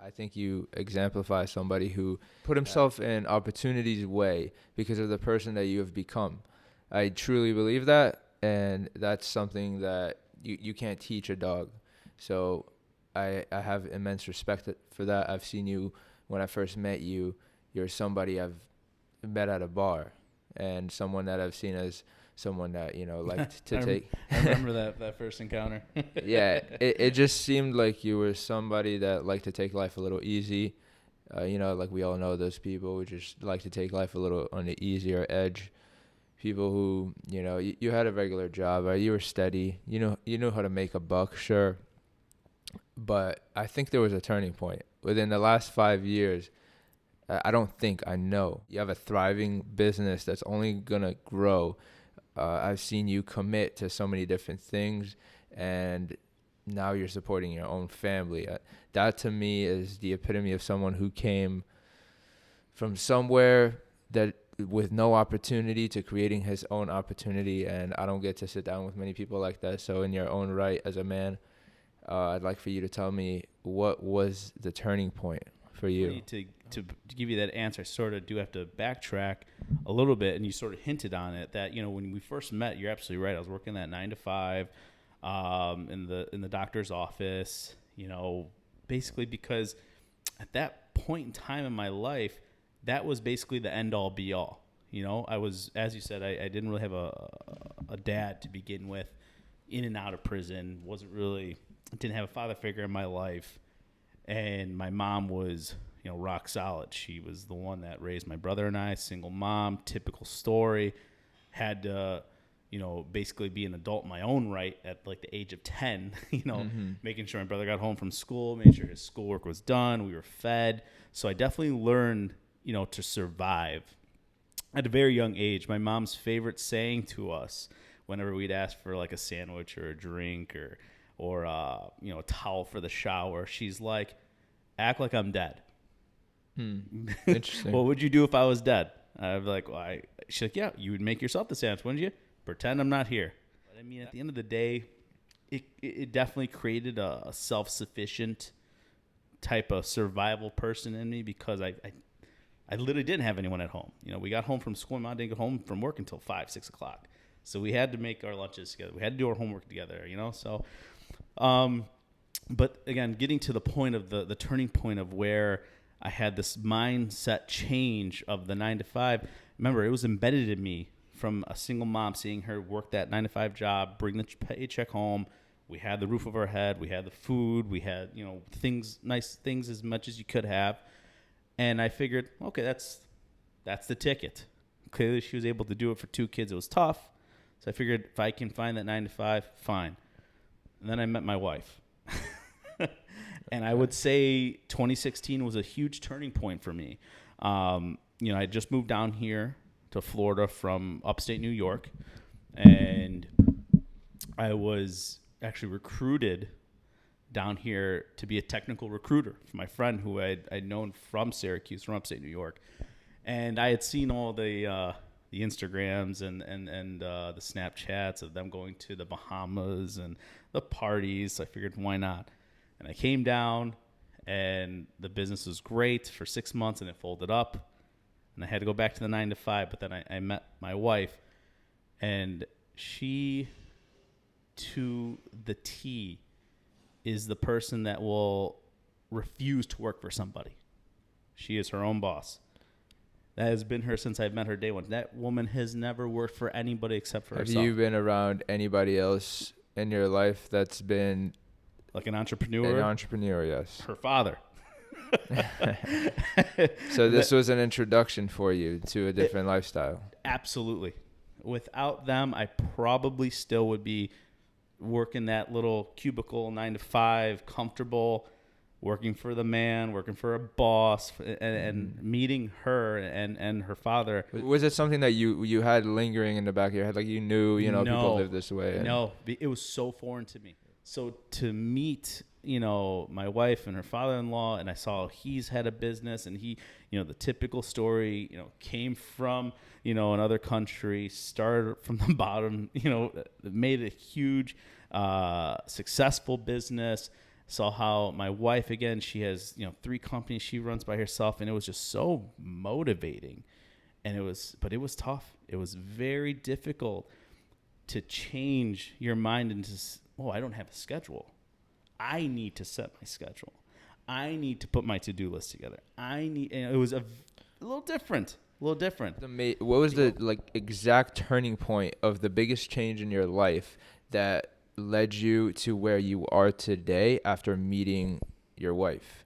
I think you exemplify somebody who put himself in opportunity's way because of the person that you have become. I truly believe that, and that's something that you can't teach a dog. So I have immense respect for that. I've seen you when I first met you. You're somebody I've met at a bar, and someone that I've seen as someone that, liked to take. I remember that first encounter. Yeah, it just seemed like you were somebody that liked to take life a little easy. Like we all know those people who just like to take life a little on the easier edge. People who, you had a regular job, right? You were steady. You knew how to make a buck, sure. But I think there was a turning point. Within the last 5 years, I know. You have a thriving business that's only going to grow. I've seen you commit to so many different things, and now you're supporting your own family. That to me is the epitome of someone who came from somewhere that with no opportunity to creating his own opportunity, and I don't get to sit down with many people like that. So in your own right as a man, I'd like for you to tell me what was the turning point for you. To give you that answer, I sort of do have to backtrack a little bit, and you sort of hinted on it that, when we first met, you're absolutely right. I was working that 9 to 5 in the doctor's office, basically because at that point in time in my life, that was basically the end all be all. I was, as you said, I didn't really have a dad to begin with, in and out of prison, didn't have a father figure in my life. And my mom was, rock solid. She was the one that raised my brother and I, single mom, typical story. Had to, basically be an adult in my own right at like the age of 10, making sure my brother got home from school, made sure his schoolwork was done. We were fed. So I definitely learned, to survive at a very young age. My mom's favorite saying to us whenever we'd ask for like a sandwich or a drink or a towel for the shower, she's like, act like I'm dead. Interesting. What would you do if I was dead? I'd be like, she's like, yeah, you would make yourself the sandwich, wouldn't you? Pretend I'm not here. But I mean, at the end of the day, it definitely created a self-sufficient type of survival person in me because I literally didn't have anyone at home. We got home from school. Mom didn't get home from work until 5, 6 o'clock. So we had to make our lunches together. We had to do our homework together, So, but again, getting to the point of the turning point of where I had this mindset change of the 9 to 5. Remember, it was embedded in me from a single mom, seeing her work that 9 to 5 job, bring the paycheck home. We had the roof over our head. We had the food. We had, nice things as much as you could have. And I figured, okay, that's the ticket. Clearly, she was able to do it for 2 kids. It was tough. So I figured if I can find that 9 to 5, fine. And then I met my wife. And I would say 2016 was a huge turning point for me. I just moved down here to Florida from upstate New York. And I was actually recruited down here to be a technical recruiter for my friend who I'd known from Syracuse, from upstate New York. And I had seen all the Instagrams and the Snapchats of them going to the Bahamas and the parties. So I figured, why not? And I came down, and the business was great for 6 months, and it folded up. And I had to go back to the 9 to 5. But then I met my wife, and she, to the T, is the person that will refuse to work for somebody. She is her own boss. That has been her since I've met her day one. That woman has never worked for anybody except for herself. Have you been around anybody else in your life that's been like an entrepreneur? An entrepreneur, yes. Her father. So this was an introduction for you to a different lifestyle. Absolutely. Without them, I probably still would be working that little cubicle 9 to 5, comfortable, working for the man, working for a boss, and meeting her and her father. Was it something that you had lingering in the back of your head? Like you knew, people live this way? No, it was so foreign to me. So to meet, my wife and her father-in-law, and I saw he's had a business, and he, the typical story, came from, another country, started from the bottom, made a huge, successful business. Saw how my wife, again, she has 3 companies she runs by herself, and it was just so motivating. But it was tough. It was very difficult to change your mind into, I don't have a schedule. I need to set my schedule. I need to put my to-do list together. And it was a little different. What was the exact turning point of the biggest change in your life that led you to where you are today after meeting your wife?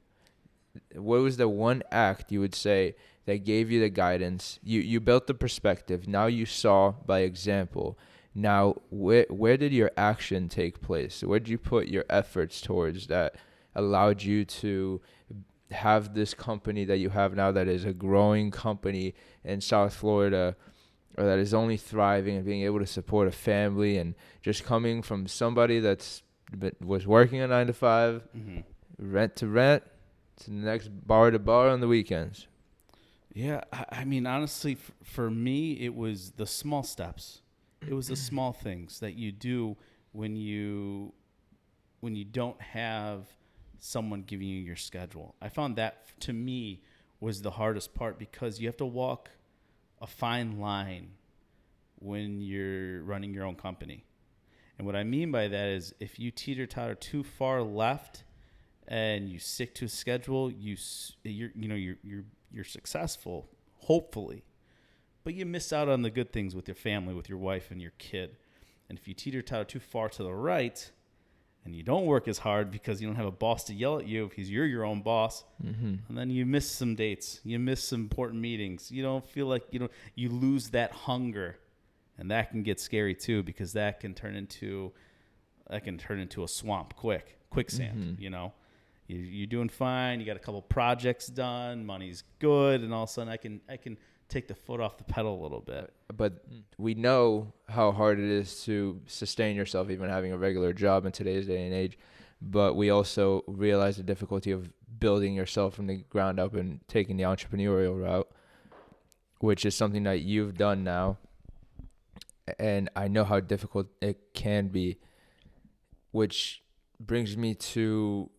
What was the one act you would say that gave you the guidance? You built the perspective. Now you saw by example. Now, where did your action take place? Where did you put your efforts towards that allowed you to have this company that you have now that is a growing company in South Florida, or that is only thriving and being able to support a family, and just coming from somebody was working a 9 to 5, rent to rent, to the next bar to bar on the weekends? Yeah, I mean, honestly, for me, it was the small steps. It was the small things that you do when you don't have someone giving you your schedule. I found that, to me, was the hardest part, because you have to walk a fine line when you're running your own company. And what I mean by that is, if you teeter-totter too far left and you stick to a schedule, you're successful, hopefully, but you miss out on the good things with your family, with your wife and your kid. And if you teeter-totter too far to the right, and you don't work as hard because you don't have a boss to yell at you because you're your own boss, and then you miss some dates, you miss some important meetings, you don't feel like, you lose that hunger, and that can get scary too, because that can turn into a swamp quicksand. You're doing fine, you got a couple projects done, money's good, and all of a sudden I can take the foot off the pedal a little bit. But we know how hard it is to sustain yourself, even having a regular job in today's day and age. But we also realize the difficulty of building yourself from the ground up and taking the entrepreneurial route, which is something that you've done now. And I know how difficult it can be, which brings me to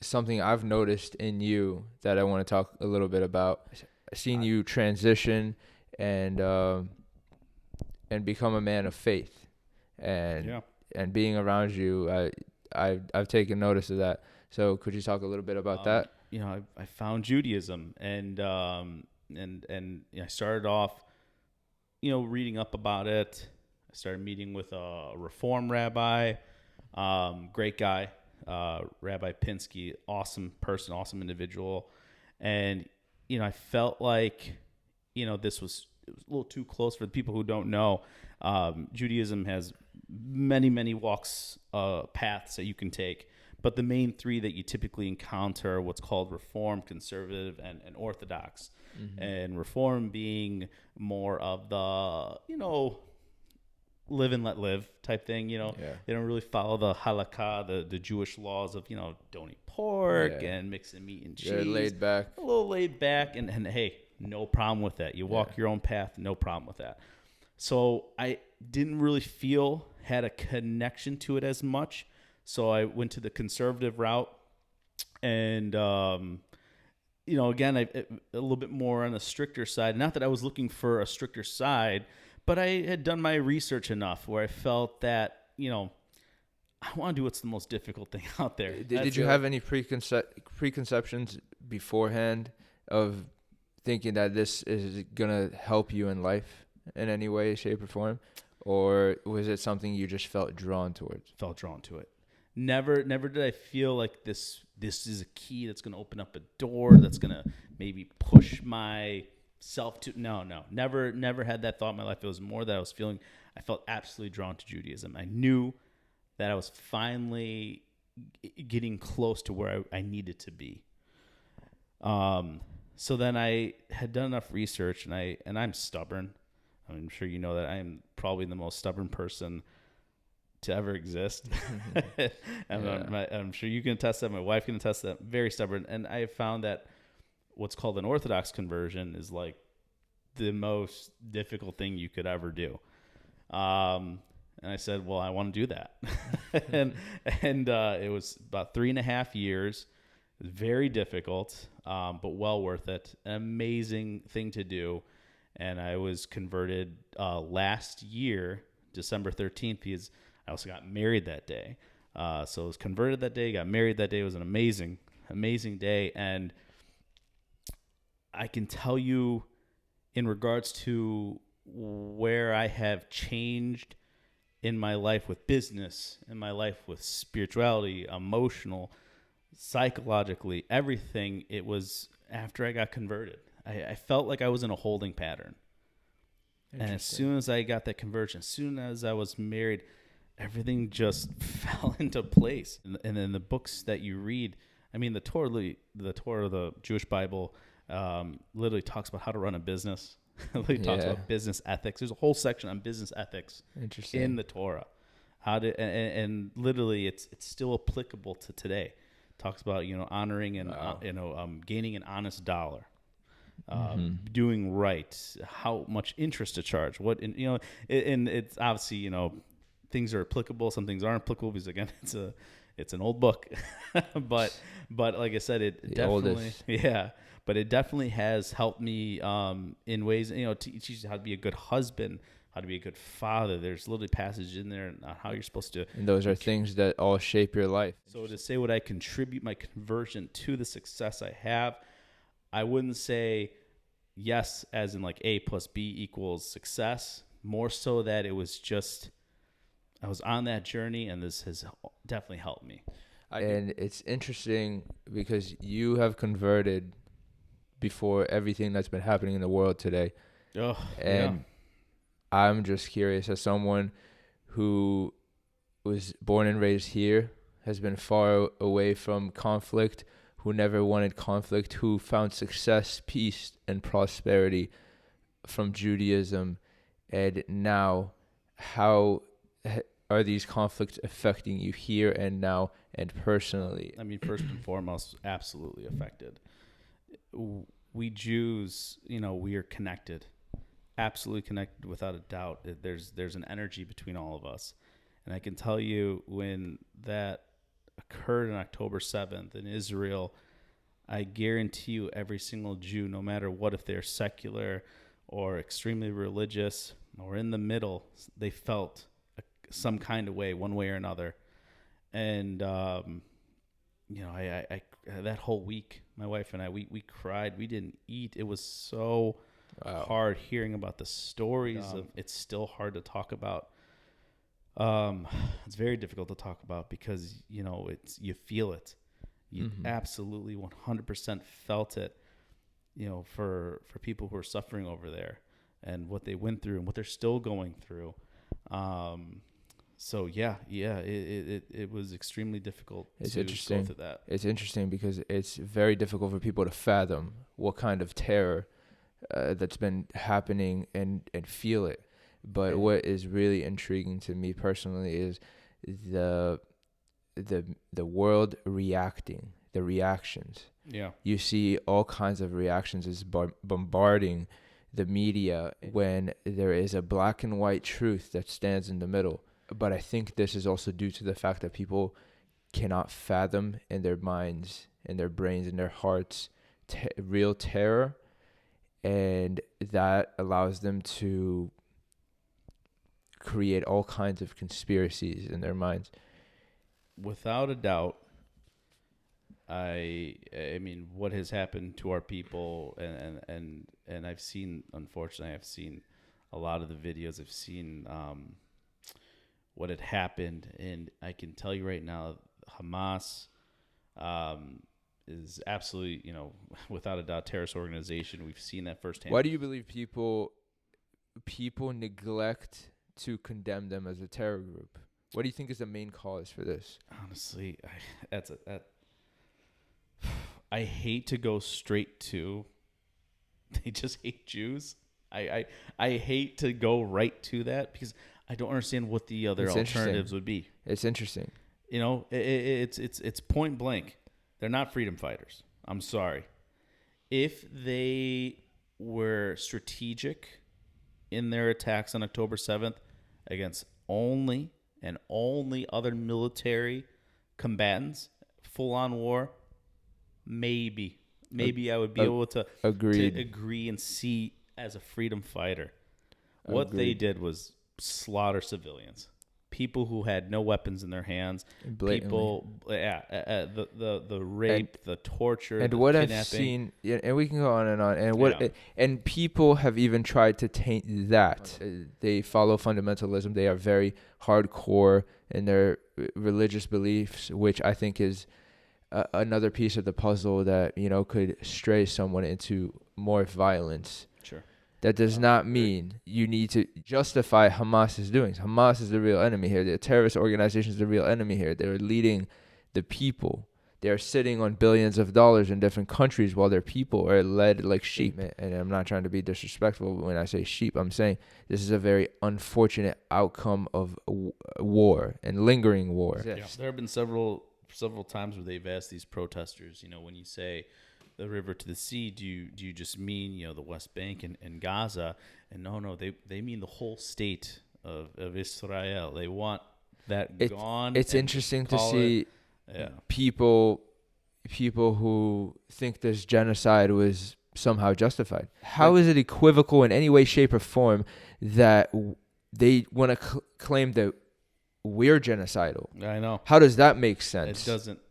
something I've noticed in you that I want to talk a little bit about. Seeing you transition and become a man of faith, and being around you, I've taken notice of that. So could you talk a little bit about that? I found Judaism, and I started off, reading up about it. I started meeting with a Reform rabbi, great guy, Rabbi Pinsky, awesome person, awesome individual, and I felt like, it was a little too close for the people who don't know. Judaism has many, many walks, paths that you can take. But the main 3 that you typically encounter are what's called Reform, Conservative, and Orthodox. And Reform being more of the, live and let live type thing. They don't really follow the halakha, the Jewish laws of, don't eat pork and mixing meat and cheese. They're laid back. A little laid back, and hey, no problem with that. You walk your own path, no problem with that. So I didn't really had a connection to it as much. So I went to the conservative route, and again, a little bit more on the stricter side. Not that I was looking for a stricter side, but I had done my research enough where I felt that, I want to do what's the most difficult thing out there. Did you have any preconceptions beforehand of thinking that this is going to help you in life in any way, shape, or form? Or was it something you just felt drawn towards? Felt drawn to it. Never did I feel like this is a key that's going to open up a door that's going to maybe push myself to. No. Never had that thought in my life. It was more that I felt absolutely drawn to Judaism. I knew that I was finally getting close to where I needed to be. So then I had done enough research, and I'm stubborn. I'm sure you know that I am probably the most stubborn person to ever exist. I'm sure you can attest that. My wife can attest that. Very stubborn. And I have found that what's called an Orthodox conversion is like the most difficult thing you could ever do. And I said, well, I want to do that. and it was about 3.5 years. It was very difficult, but well worth it. An amazing thing to do. And I was converted last year, December 13th, because I also got married that day. So I was converted that day, got married that day. It was an amazing, amazing day. And I can tell you in regards to where I have changed in my life with business, in my life with spirituality, emotional, psychologically, everything, it was after I got converted. I felt like I was in a holding pattern. And as soon as I got that conversion, as soon as I was married, everything just fell into place. And then the books that you read, I mean, the Torah, the Jewish Bible, literally talks about how to run a business. Literally talks about business ethics. There's a whole section on business ethics in the Torah. How to and literally, it's still applicable to today. Talks about honoring and gaining an honest dollar. Doing right, how much interest to charge, and it's obviously things are applicable, some things aren't applicable because again it's an old book, but like I said, it definitely but it definitely has helped me in ways it teaches you how to be a good husband, how to be a good father. There's literally passages in there on how you're supposed to, and those are things that all shape your life. So to say what I contribute my conversion to the success I have, I wouldn't say yes as in like A plus B equals success. More so that it was just I was on that journey, and this has definitely helped me. And it's interesting because you have converted before everything that's been happening in the world today. I'm just curious, as someone who was born and raised here, has been far away from conflict, who never wanted conflict, who found success, peace, and prosperity from Judaism. And now, how are these conflicts affecting you here and now and personally? I mean, first and foremost, absolutely affected. We Jews, we are connected, absolutely connected without a doubt. There's an energy between all of us. And I can tell you when that occurred on October 7th in Israel, I guarantee you every single Jew, no matter what, if they're secular or extremely religious or in the middle, they felt some kind of way, one way or another. And, I that whole week, my wife and I, we cried. We didn't eat. It was so hard hearing about the stories of it's still hard to talk about. It's very difficult to talk about because, you feel it. You absolutely 100% felt it, for people who are suffering over there and what they went through and what they're still going through. So it was extremely difficult to go through that. It's interesting because it's very difficult for people to fathom what kind of terror that's been happening and feel it. But what is really intriguing to me personally is the world reacting, the reactions. Yeah. You see all kinds of reactions is bombarding the media when there is a black and white truth that stands in the middle. But I think this is also due to the fact that people cannot fathom in their minds, in their brains, in their hearts, real terror. And that allows them to create all kinds of conspiracies in their minds. Without a doubt, I mean, what has happened to our people, and I've seen, unfortunately, a lot of the videos. I've seen what had happened, and I can tell you right now, Hamas is absolutely, without a doubt, terrorist organization. We've seen that firsthand. Why do you believe people neglect to condemn them as a terror group? What do you think is the main cause for this? Honestly, I hate to go straight to they just hate Jews. I hate to go right to that because I don't understand what the other alternatives would be. It's interesting. It's point blank. They're not freedom fighters. I'm sorry. If they were strategic in their attacks on October 7th against only other military combatants, full on war, maybe I would be able to agree and see as a freedom fighter. What they did was slaughter civilians, people who had no weapons in their hands, blatantly. The rape, the torture, and the what kidnapping. I've seen, and we can go on, and people have even tried to taint that. They follow fundamentalism. They are very hardcore in their religious beliefs, which I think is another piece of the puzzle that could stray someone into more violence. Sure. That does not mean you need to justify Hamas's doings. Hamas is the real enemy here. The terrorist organization is the real enemy here. They're leading the people. They're sitting on billions of dollars in different countries while their people are led like sheep. And I'm not trying to be disrespectful when I say sheep. I'm saying this is a very unfortunate outcome of war and lingering war. Yeah. There have been several times where they've asked these protesters, when you say the river to the sea, do you just mean the West Bank and Gaza? And no, they mean the whole state of Israel. They want that gone. It's interesting to see people who think this genocide was somehow justified. How is it equivocal in any way, shape, or form that they want to claim that we're genocidal? I know. How does that make sense?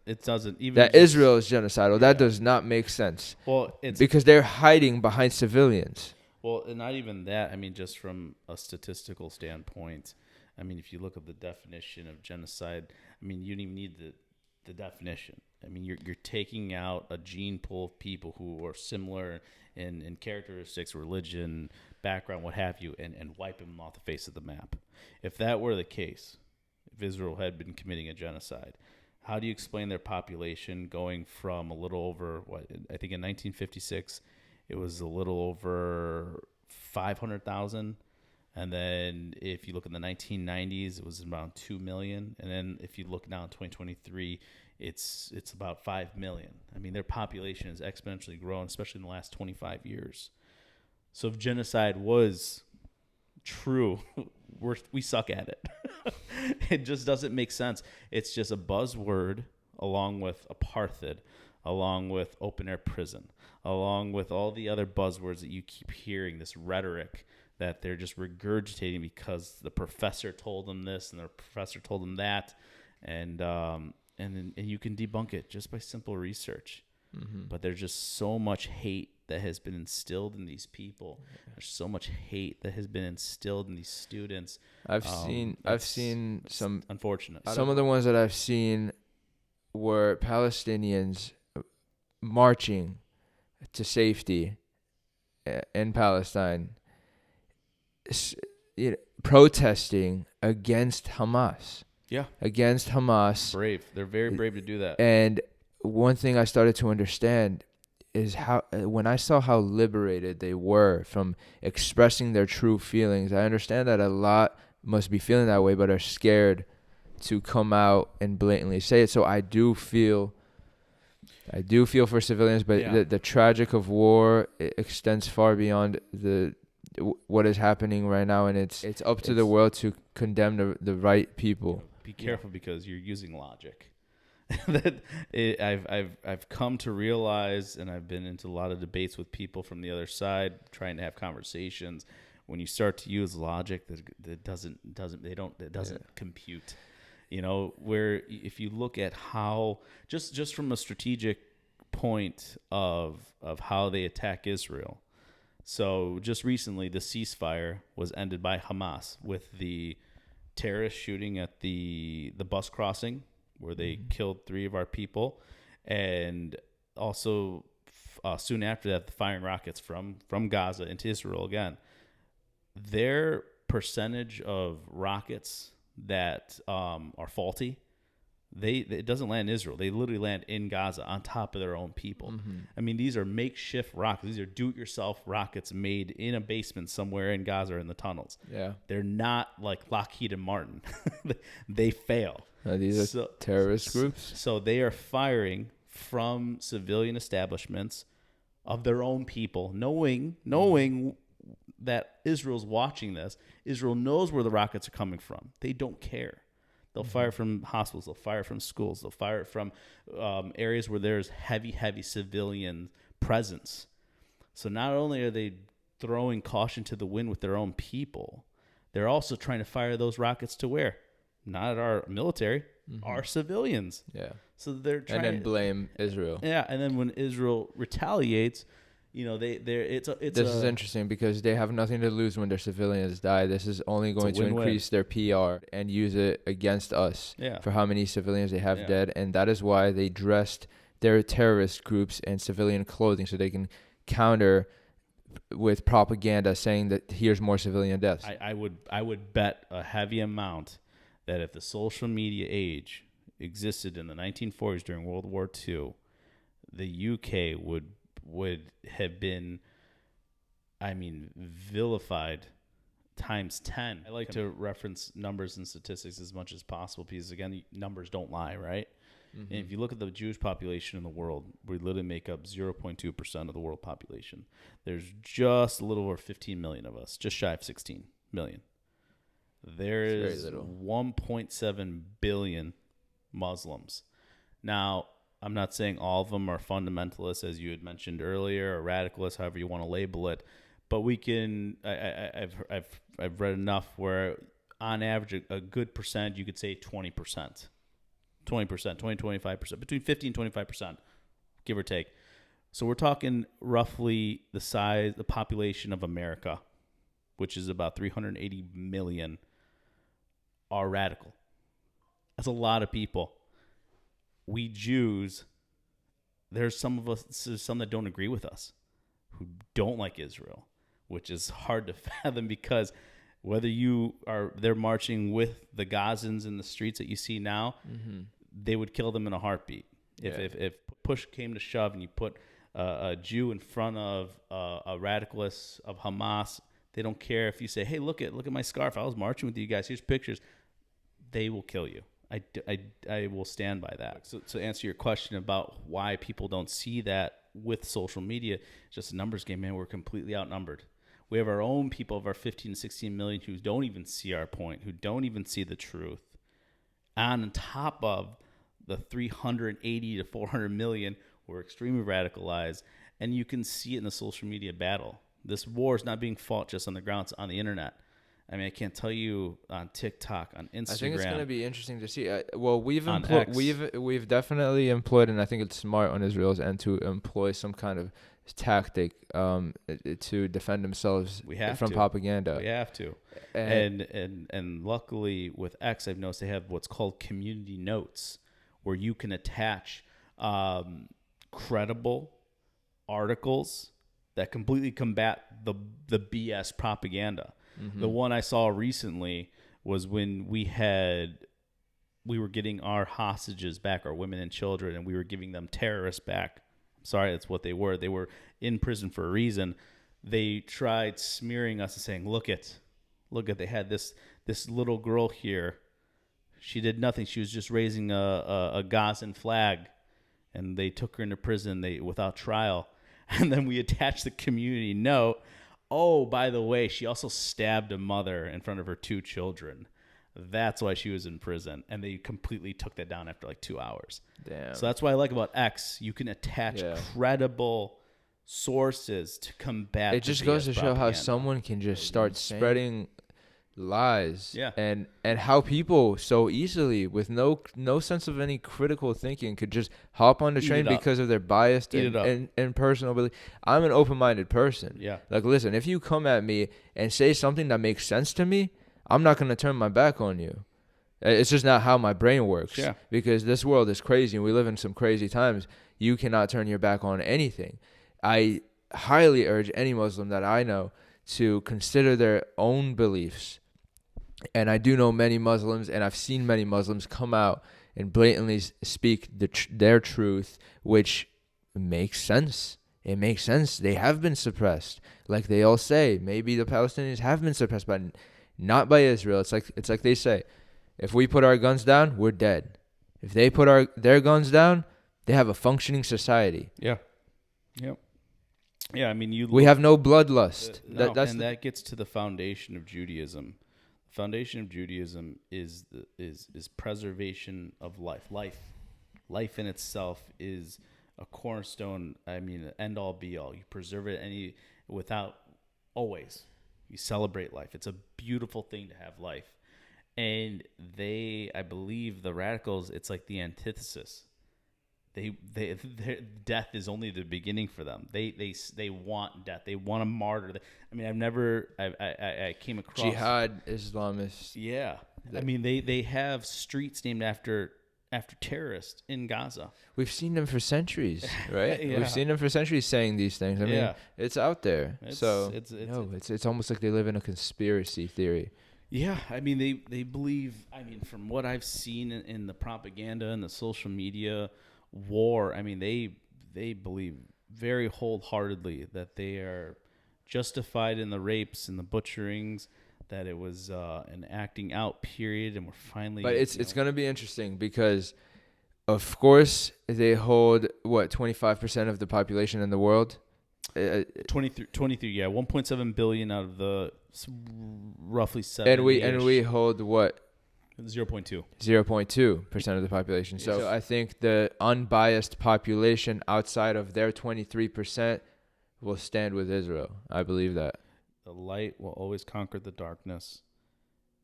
It doesn't even that Israel is genocidal. That does not make sense. Well, it's because they're hiding behind civilians. Well, and not even that. I mean, just from a statistical standpoint, I mean, if you look at the definition of genocide, I mean, you don't even need the definition. I mean, you're taking out a gene pool of people who are similar in characteristics, religion, background, what have you, and wiping them off the face of the map. If that were the case, if Israel had been committing a genocide, how do you explain their population going from a little over, I think in 1956, it was a little over 500,000. And then if you look in the 1990s, it was around 2 million. And then if you look now in 2023, it's about 5 million. I mean, their population has exponentially grown, especially in the last 25 years. So if genocide was true, we suck at it. It just doesn't make sense. It's just a buzzword along with apartheid, along with open air prison, along with all the other buzzwords that you keep hearing, this rhetoric that they're just regurgitating because the professor told them this and the professor told them that, and you can debunk it just by simple research. Mm-hmm. But there's just so much hate that has been instilled in these people. There's so much hate that has been instilled in these students. I've seen some unfortunate. Some of the ones that I've seen were Palestinians marching to safety in Palestine, protesting against Hamas. Yeah, against Hamas. Brave. They're very brave to do that. And one thing I started to understand is how, when I saw how liberated they were from expressing their true feelings, I understand that a lot must be feeling that way, but are scared to come out and blatantly say it. So I do feel for civilians, but the tragic of war extends far beyond what is happening right now, and it's up to the world to condemn the right people. Be careful because you're using logic. I've come to realize, and I've been into a lot of debates with people from the other side, trying to have conversations. When you start to use logic, that doesn't compute. Where if you look at how just from a strategic point of how they attack Israel. So just recently, the ceasefire was ended by Hamas with the terrorist shooting at the bus crossing where they killed 3 of our people, and also soon after that, the firing rockets from Gaza into Israel again. Their percentage of rockets that are faulty, it doesn't land in Israel. They literally land in Gaza on top of their own people. Mm-hmm. I mean, these are makeshift rockets. These are do-it-yourself rockets made in a basement somewhere in Gaza or in the tunnels. Yeah, they're not like Lockheed and Martin. They fail. These are terrorist groups. So they are firing from civilian establishments of their own people, knowing that Israel's watching this. Israel knows where the rockets are coming from. They don't care. They'll fire from hospitals. They'll fire from schools. They'll fire from areas where there's heavy civilian presence. So not only are they throwing caution to the wind with their own people, they're also trying to fire those rockets to where? Not at our military, our civilians. Yeah. So they're trying and then blame Israel. Yeah, and then when Israel retaliates, this is interesting because they have nothing to lose when their civilians die. This is only going to increase their PR and use it against us for how many civilians they have dead. And that is why they dressed their terrorist groups in civilian clothing so they can counter with propaganda saying that here's more civilian deaths. I would bet a heavy amount that if the social media age existed in the 1940s during World War II, the UK would have been, vilified times 10. I like to reference numbers and statistics as much as possible because, again, numbers don't lie, right? And if you look at the Jewish population in the world, we literally make up 0.2% of the world population. There's just a little over 15 million of us, just shy of 16 million. There is 1.7 billion Muslims. Now, I'm not saying all of them are fundamentalists, as you had mentioned earlier, or radicalists, however you want to label it. But we can. I've read enough where, on average, a good percent, you could say 20%, 25%, between 50 and 25%, give or take. So we're talking roughly the population of America, which is about 380 million, are radical. That's a lot of people. We Jews, there's some that don't agree with us, who don't like Israel, which is hard to fathom because whether they're marching with the Gazans in the streets that you see now, they would kill them in a heartbeat. If push came to shove and you put a Jew in front of a radicalist of Hamas, they don't care if you say, hey, look at my scarf. I was marching with you guys. Here's pictures. They will kill you. I will stand by that. So to answer your question about why people don't see that with social media, it's just a numbers game, man. We're completely outnumbered. We have our own people of our 15 to 16 million who don't even see our point, who don't even see the truth. And on top of the 380 to 400 million who are extremely radicalized, and you can see it in the social media battle. This war is not being fought just on the ground, it's on the internet. I can't tell you on TikTok, on Instagram. I think it's going to be interesting to see. We've definitely employed, and I think it's smart on Israel's end to employ some kind of tactic to defend themselves from propaganda. We have to. And luckily with X, I've noticed they have what's called community notes, where you can attach credible articles that completely combat the BS propaganda. The one I saw recently was when we were getting our hostages back, our women and children, and we were giving them terrorists back. Sorry, that's what they were. They were in prison for a reason. They tried smearing us and saying, look at, they had this little girl here. She did nothing. She was just raising a Gazan flag, and they took her into prison without trial. And then we attached the community note. Oh, by the way, she also stabbed a mother in front of her 2 children. That's why she was in prison. And they completely took that down after like 2 hours. Damn. So that's what I like about X. You can attach credible sources to combat. It just goes to show how someone can just start spreading lies. Yeah. And how people so easily, with no sense of any critical thinking, could just hop on the train because of their biased and personal belief. I'm an open-minded person. Yeah. Like, listen, if you come at me and say something that makes sense to me, I'm not going to turn my back on you. It's just not how my brain works. Yeah. Because this world is crazy and we live in some crazy times. You cannot turn your back on anything. I highly urge any Muslim that I know to consider their own beliefs. And I do know many Muslims, and I've seen many Muslims come out and blatantly speak their truth, which makes sense. It makes sense. They have been suppressed. Like they all say, maybe the Palestinians have been suppressed, but not by Israel. It's like they say, if we put our guns down, we're dead. If they put their guns down, they have a functioning society. Yeah. Yep. Yeah, I mean, We have no bloodlust. no, That's and that gets to the foundation of Judaism. The foundation of Judaism is preservation of life. Life in itself is a cornerstone. I mean, an end all be all. You preserve it without always. You celebrate life. It's a beautiful thing to have life. And I believe the radicals, it's like the antithesis. Their death is only the beginning for them. They want death. They want a martyr. I mean, I came across jihad Islamists. Yeah, I mean, they have streets named after terrorists in Gaza. We've seen them for centuries, right? Yeah. We've seen them for centuries saying these things. I mean, Yeah. it's out there. It's It's almost like they live in a conspiracy theory. Yeah, I mean, they believe. I mean, from what I've seen in the propaganda and the social media war, I mean, they believe very wholeheartedly that they are justified in the rapes and the butcherings, that it was an acting out period, and we're finally. But it's going to be interesting because, of course, they hold 25% of the population in the world. 23, yeah, 1.7 billion out of the roughly 7. And we hold what? 0.2. 0.2% of the population. So I think the unbiased population outside of their 23% will stand with Israel. I believe that. The light will always conquer the darkness,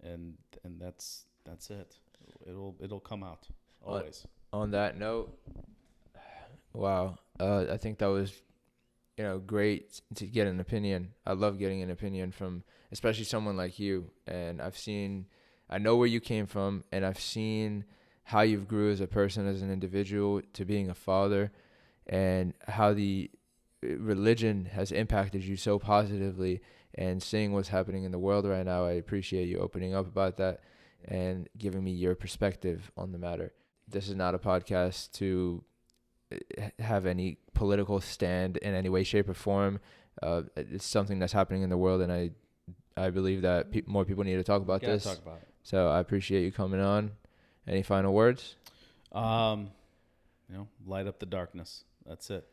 and that's it. It'll come out always. On that note, wow, I think that was great to get an opinion. I love getting an opinion from especially someone like you, and I know where you came from, and I've seen how you've grew as a person, as an individual, to being a father, and how the religion has impacted you so positively. And seeing what's happening in the world right now, I appreciate you opening up about that and giving me your perspective on the matter. This is not a podcast to have any political stand in any way, shape, or form. It's something that's happening in the world, and I believe that more people need to talk about this. Talk about it. So I appreciate you coming on. Any final words? Light up the darkness. That's it.